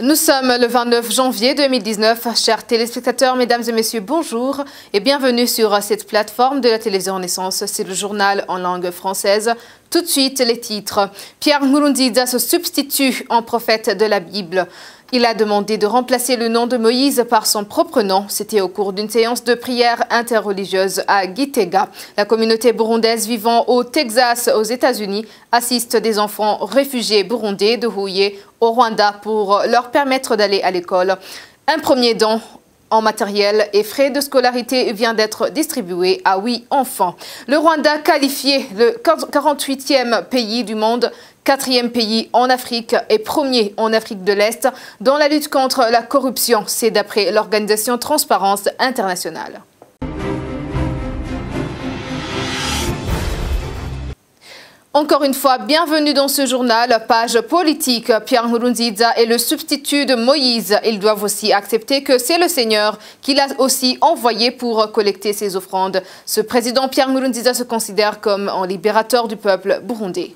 Nous sommes le 29 janvier 2019. Chers téléspectateurs, mesdames et messieurs, bonjour et bienvenue sur cette plateforme de la télévision Renaissance. C'est le journal en langue française. Tout de suite, les titres. Pierre Nkurunziza se substitue en prophète de la Bible. Il a demandé de remplacer le nom de Moïse par son propre nom. C'était au cours d'une séance de prière interreligieuse à Gitega. La communauté burundaise vivant au Texas, aux États-Unis, assiste des enfants réfugiés burundais de Huye au Rwanda pour leur permettre d'aller à l'école. Un premier don en matériel et frais de scolarité vient d'être distribué à 8 enfants. Le Rwanda, qualifié le 48e pays du monde, 4e pays en Afrique et premier en Afrique de l'Est dans la lutte contre la corruption. C'est d'après l'organisation Transparence Internationale. Encore une fois, bienvenue dans ce journal. Page politique, Pierre Nkurunziza est le substitut de Moïse. Ils doivent aussi accepter que c'est le Seigneur qui l'a aussi envoyé pour collecter ses offrandes. Ce président Pierre Nkurunziza se considère comme un libérateur du peuple burundais.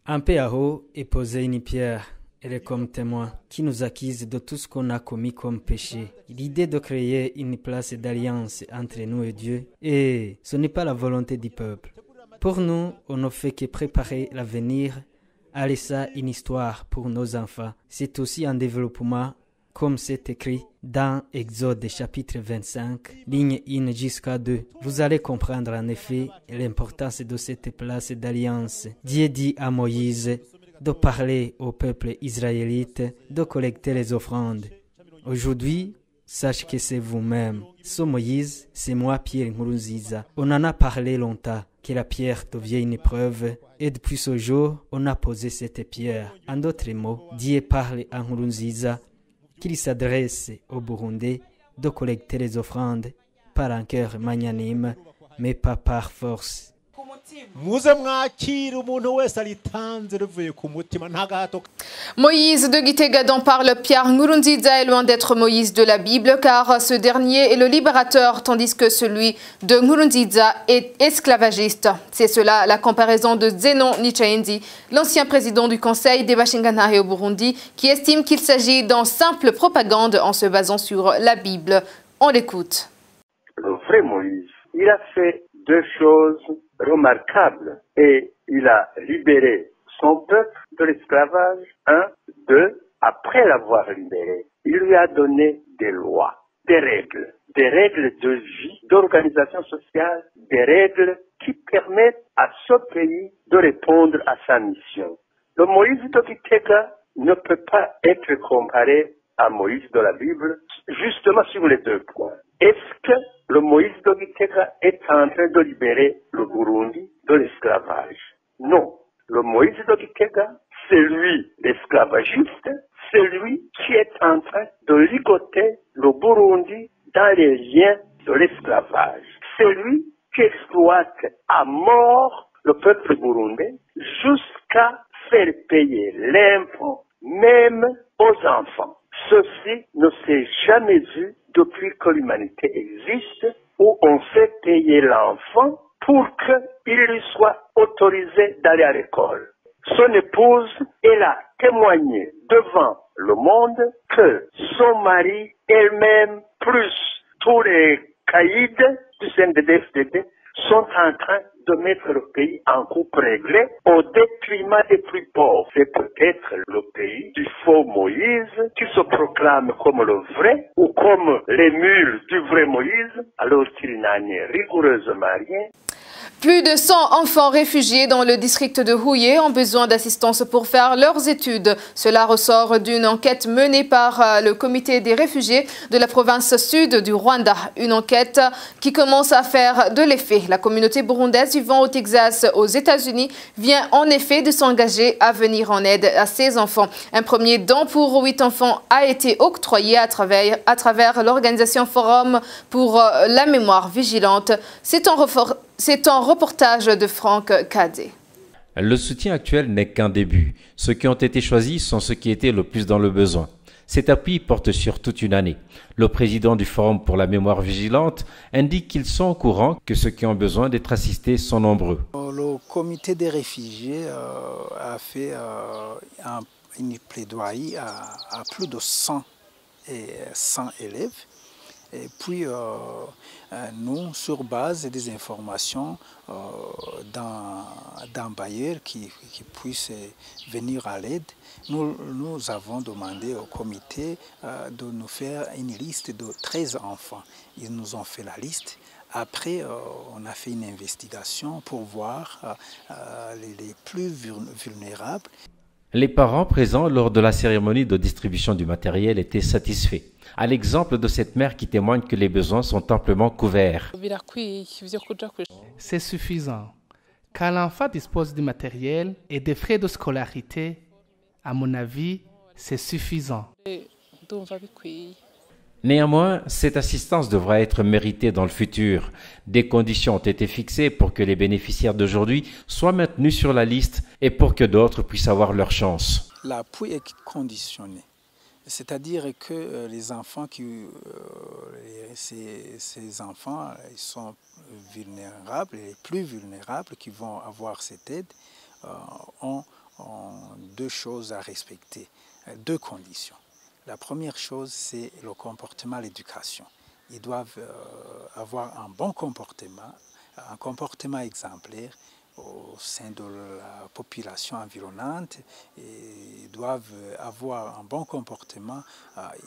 Un PAO est posé une pierre. Elle est comme témoin qui nous accuse de tout ce qu'on a commis comme péché. L'idée de créer une place d'alliance entre nous et Dieu, et ce n'est pas la volonté du peuple. Pour nous, on ne fait que préparer l'avenir, à laisser une histoire pour nos enfants. C'est aussi un développement, comme c'est écrit dans Exode chapitre 25, ligne 1 jusqu'à 2. Vous allez comprendre en effet l'importance de cette place d'alliance. Dieu dit à Moïse de parler au peuple israélite, de collecter les offrandes. Aujourd'hui, sache que c'est vous-même. Ce Moïse, c'est moi, Pierre Nkurunziza. On en a parlé longtemps, que la pierre devient une preuve, et depuis ce jour, on a posé cette pierre. En d'autres mots, Dieu parle à Nkurunziza qu'il s'adresse au Burundais de collecter les offrandes par un cœur magnanime, mais pas par force. Moïse de Gitega dont parle Pierre Nkurunziza est loin d'être Moïse de la Bible car ce dernier est le libérateur tandis que celui de Nkurunziza est esclavagiste. C'est cela la comparaison de Zenon Nichaendi, l'ancien président du Conseil des Bashinganahe au Burundi, qui estime qu'il s'agit d'une simple propagande en se basant sur la Bible. On l'écoute. Le vrai Moïse, il a fait deux choses remarquables et il a libéré son peuple de l'esclavage. Un, deux, après l'avoir libéré, il lui a donné des lois, des règles de vie, d'organisation sociale, des règles qui permettent à ce pays de répondre à sa mission. Le Moïse de Gitega ne peut pas être comparé à Moïse de la Bible, justement sur les deux points. Est-ce que le Moïse de Gitega est en train de libérer le Burundi de l'esclavage? Non. Le Moïse de Gitega, c'est lui l'esclavagiste, c'est lui qui est en train de ligoter le Burundi dans les liens de l'esclavage. C'est lui qui exploite à mort le peuple burundais jusqu'à faire payer l'impôt même aux enfants. Ceci ne s'est jamais vu depuis que l'humanité existe, où on fait payer l'enfant pour qu'il lui soit autorisé d'aller à l'école. Son épouse, elle a témoigné devant le monde que son mari, elle-même, plus tous les caïds du CNDD-FDD, sont en train de mettre le pays en coupe réglée au détriment des plus pauvres. C'est peut-être le pays du faux Moïse qui se proclame comme le vrai ou comme l'émule du vrai Moïse alors qu'il n'en est rigoureusement rien. Plus de 100 enfants réfugiés dans le district de Huye ont besoin d'assistance pour faire leurs études. Cela ressort d'une enquête menée par le comité des réfugiés de la province sud du Rwanda. Une enquête qui commence à faire de l'effet. La communauté burundaise vivant au Texas, aux États-Unis, vient en effet de s'engager à venir en aide à ces enfants. Un premier don pour 8 enfants a été octroyé à travers l'organisation Forum pour la mémoire vigilante. C'est un reportage de Franck Kadé. Le soutien actuel n'est qu'un début. Ceux qui ont été choisis sont ceux qui étaient le plus dans le besoin. Cet appui porte sur toute une année. Le président du Forum pour la mémoire vigilante indique qu'ils sont au courant que ceux qui ont besoin d'être assistés sont nombreux. Le comité des réfugiés a fait une plaidoirie à plus de 100 élèves. Et puis, nous, sur base des informations d'un bailleur qui puisse venir à l'aide, nous avons demandé au comité de nous faire une liste de 13 enfants. Ils nous ont fait la liste. Après, on a fait une investigation pour voir les plus vulnérables. Les parents présents lors de la cérémonie de distribution du matériel étaient satisfaits. À l'exemple de cette mère qui témoigne que les besoins sont amplement couverts. C'est suffisant. Quand l'enfant dispose du matériel et des frais de scolarité, à mon avis, c'est suffisant. Néanmoins, cette assistance devra être méritée dans le futur. Des conditions ont été fixées pour que les bénéficiaires d'aujourd'hui soient maintenus sur la liste et pour que d'autres puissent avoir leur chance. L'appui est conditionné. C'est-à-dire que les enfants, ces enfants, ils sont vulnérables, et les plus vulnérables qui vont avoir cette aide ont deux choses à respecter, deux conditions. La première chose, c'est le comportement, l'éducation. Ils doivent avoir un bon comportement, un comportement exemplaire au sein de la population environnante. Ils doivent avoir un bon comportement,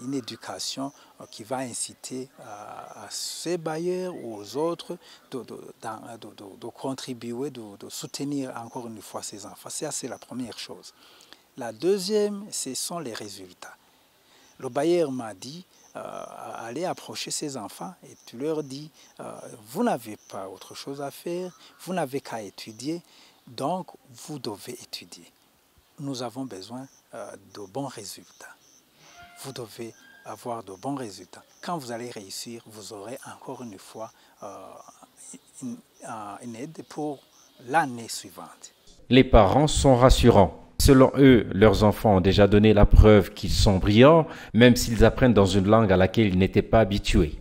une éducation qui va inciter à ces bailleurs ou aux autres de contribuer, de soutenir encore une fois ces enfants. Ça, c'est la première chose. La deuxième, ce sont les résultats. Le bailleur m'a dit, allez approcher ces enfants et tu leur dis, vous n'avez pas autre chose à faire, vous n'avez qu'à étudier, donc vous devez étudier. Nous avons besoin de bons résultats. Vous devez avoir de bons résultats. Quand vous allez réussir, vous aurez encore une fois une aide pour l'année suivante. Les parents sont rassurants. Selon eux, leurs enfants ont déjà donné la preuve qu'ils sont brillants, même s'ils apprennent dans une langue à laquelle ils n'étaient pas habitués.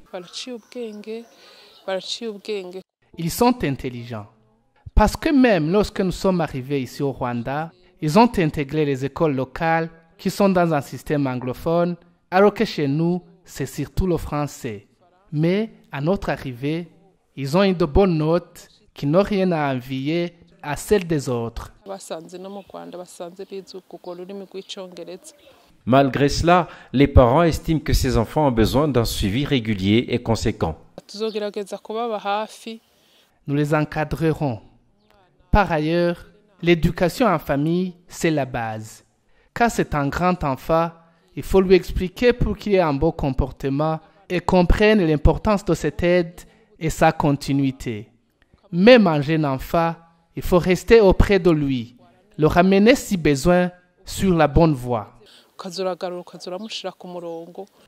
Ils sont intelligents. Parce que même lorsque nous sommes arrivés ici au Rwanda, ils ont intégré les écoles locales qui sont dans un système anglophone, alors que chez nous, c'est surtout le français. Mais à notre arrivée, ils ont eu de bonnes notes qui n'ont rien à envier à celles des autres. Malgré cela, les parents estiment que ces enfants ont besoin d'un suivi régulier et conséquent. Nous les encadrerons. Par ailleurs, l'éducation en famille, c'est la base. Quand c'est un grand enfant, il faut lui expliquer pour qu'il ait un bon comportement et comprenne l'importance de cette aide et sa continuité. Même un jeune enfant, il faut rester auprès de lui, le ramener si besoin sur la bonne voie.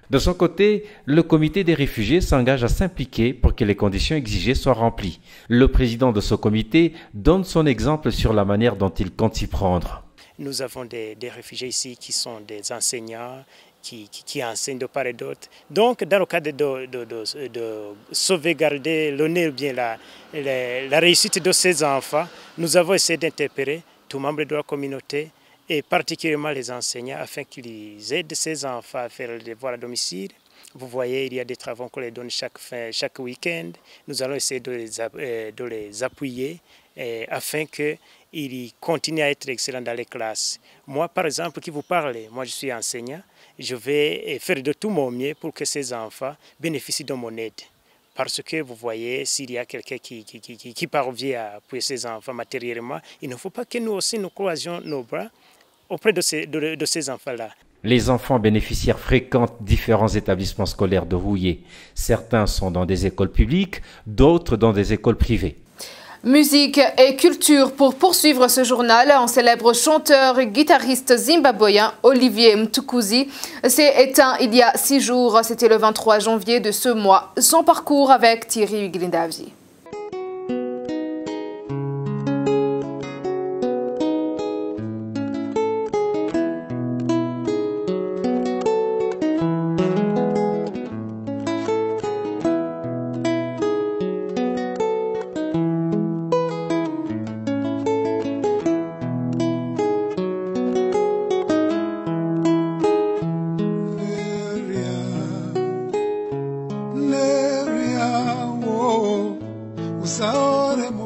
De son côté, le comité des réfugiés s'engage à s'impliquer pour que les conditions exigées soient remplies. Le président de ce comité donne son exemple sur la manière dont il compte s'y prendre. Nous avons des réfugiés ici qui sont des enseignants, qui enseignent de part et d'autre. Donc, dans le cadre de sauvegarder l'honneur, bien la réussite de ces enfants, nous avons essayé d'interpeller tous les membres de la communauté et particulièrement les enseignants afin qu'ils aident ces enfants à faire le devoir à domicile. Vous voyez, il y a des travaux qu'on les donne chaque week-end. Nous allons essayer de les appuyer afin qu'ils continuent à être excellents dans les classes. Moi, par exemple, qui vous parle, moi je suis enseignant, je vais faire de tout mon mieux pour que ces enfants bénéficient de mon aide. Parce que vous voyez, s'il y a quelqu'un qui parvient à appuyer ces enfants matériellement, il ne faut pas que nous aussi nous croisions nos bras auprès de ces enfants-là. Les enfants bénéficiaires fréquentent différents établissements scolaires de Rouillé. Certains sont dans des écoles publiques, d'autres dans des écoles privées. Musique et culture pour poursuivre ce journal. On célèbre chanteur et guitariste zimbabwéen Olivier Mtukudzi. C'est éteint il y a 6 jours, c'était le 23 janvier de ce mois. Son parcours avec Thierry Glindavier.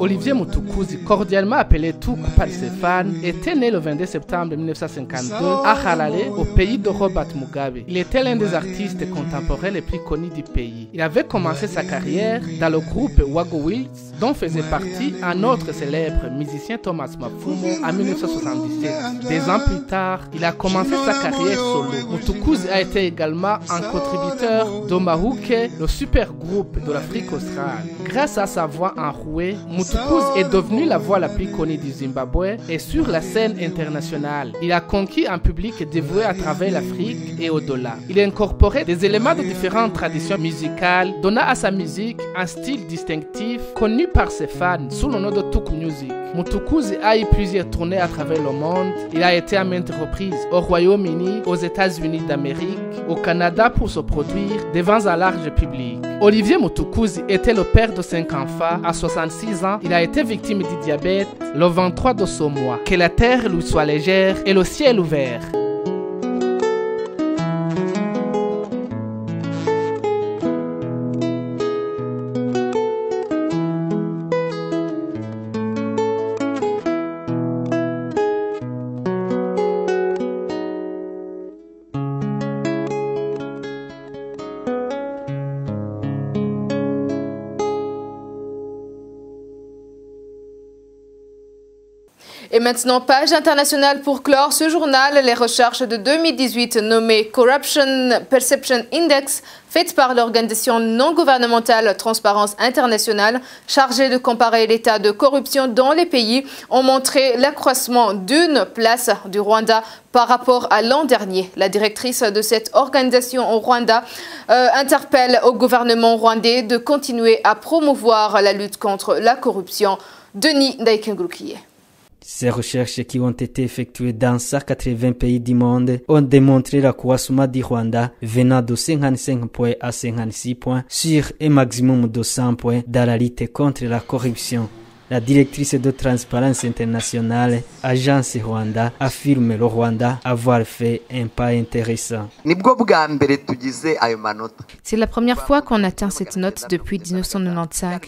Olivier Mutukuzi, cordialement appelé Touk par ses fans, était né le 22 septembre 1952 à Harare, au pays de Robert Mugabe. Il était l'un des artistes contemporains les plus connus du pays. Il avait commencé sa carrière dans le groupe Wago Wheels, dont faisait partie un autre célèbre musicien Thomas Mafumo en 1977. Des ans plus tard, il a commencé sa carrière solo. Mutukuzi a été également un contributeur d'Omahouke, le super groupe de l'Afrique australe. Grâce à sa voix enrouée, Mutukuzi est devenu la voix la plus connue du Zimbabwe et sur la scène internationale. Il a conquis un public dévoué à travers l'Afrique et au-delà. Il a incorporé des éléments de différentes traditions musicales, donnant à sa musique un style distinctif connu par ses fans sous le nom de Touk Music. Mutukuzi a eu plusieurs tournées à travers le monde. Il a été à maintes reprises au Royaume-Uni, aux États-Unis d'Amérique, au Canada pour se produire devant un large public. Olivier Mutukuzi était le père de 5 enfants. À 66 ans, il a été victime du diabète le 23 de ce mois. Que la terre lui soit légère et le ciel ouvert. Et maintenant, page internationale pour clore ce journal. Les recherches de 2018 nommées Corruption Perception Index, faites par l'organisation non gouvernementale Transparence Internationale, chargée de comparer l'état de corruption dans les pays, ont montré l'accroissement d'une place du Rwanda par rapport à l'an dernier. La directrice de cette organisation au Rwanda interpelle au gouvernement rwandais de continuer à promouvoir la lutte contre la corruption. Denis Ndaïkengurukiye. Ces recherches qui ont été effectuées dans 180 pays du monde ont démontré l'accroissement du Rwanda venant de 55 points à 56 points sur un maximum de 100 points dans la lutte contre la corruption. La directrice de Transparence Internationale, Agence Rwanda, affirme le Rwanda avoir fait un pas intéressant. C'est la première fois qu'on atteint cette note depuis 1995.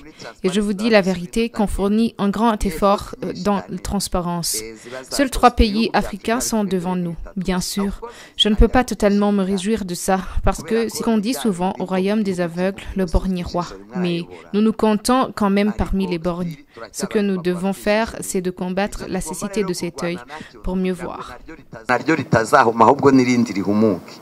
Et je vous dis la vérité qu'on fournit un grand effort dans la transparence. Seuls 3 pays africains sont devant nous, bien sûr. Je ne peux pas totalement me réjouir de ça, parce que c'est ce qu'on dit souvent au royaume des aveugles, le borgne roi. Mais nous nous comptons quand même parmi les borgnes. Ce que nous devons faire, c'est de combattre la cécité de cet œil pour mieux voir.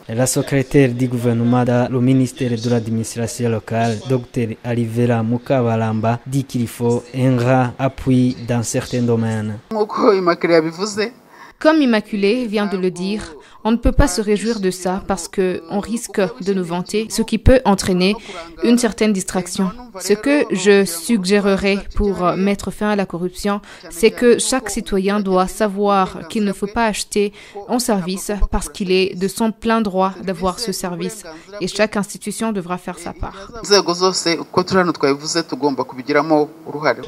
La secrétaire du gouvernement dans le ministère de l'administration locale, Dr Alivera Mukabalamba, dit qu'il faut un grand appui dans certains domaines. Comme Immaculée vient de le dire, on ne peut pas se réjouir de ça parce qu'on risque de nous vanter, ce qui peut entraîner une certaine distraction. Ce que je suggérerais pour mettre fin à la corruption, c'est que chaque citoyen doit savoir qu'il ne faut pas acheter un service parce qu'il est de son plein droit d'avoir ce service. Et chaque institution devra faire sa part.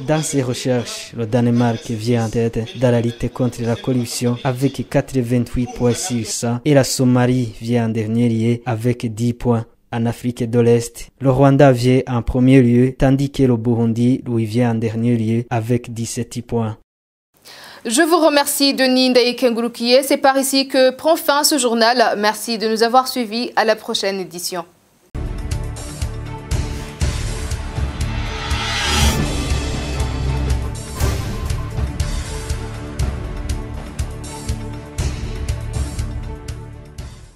Dans ces recherches, le Danemark vient en tête dans la lutte contre la corruption avec 88 points sur 100 et la Somalie vient en dernier lieu avec 10 points. En Afrique de l'Est, le Rwanda vient en premier lieu, tandis que le Burundi lui vient en dernier lieu avec 17 points. Je vous remercie, Denis Ndaïkengurukiye. C'est par ici que prend fin ce journal. Merci de nous avoir suivis. À la prochaine édition.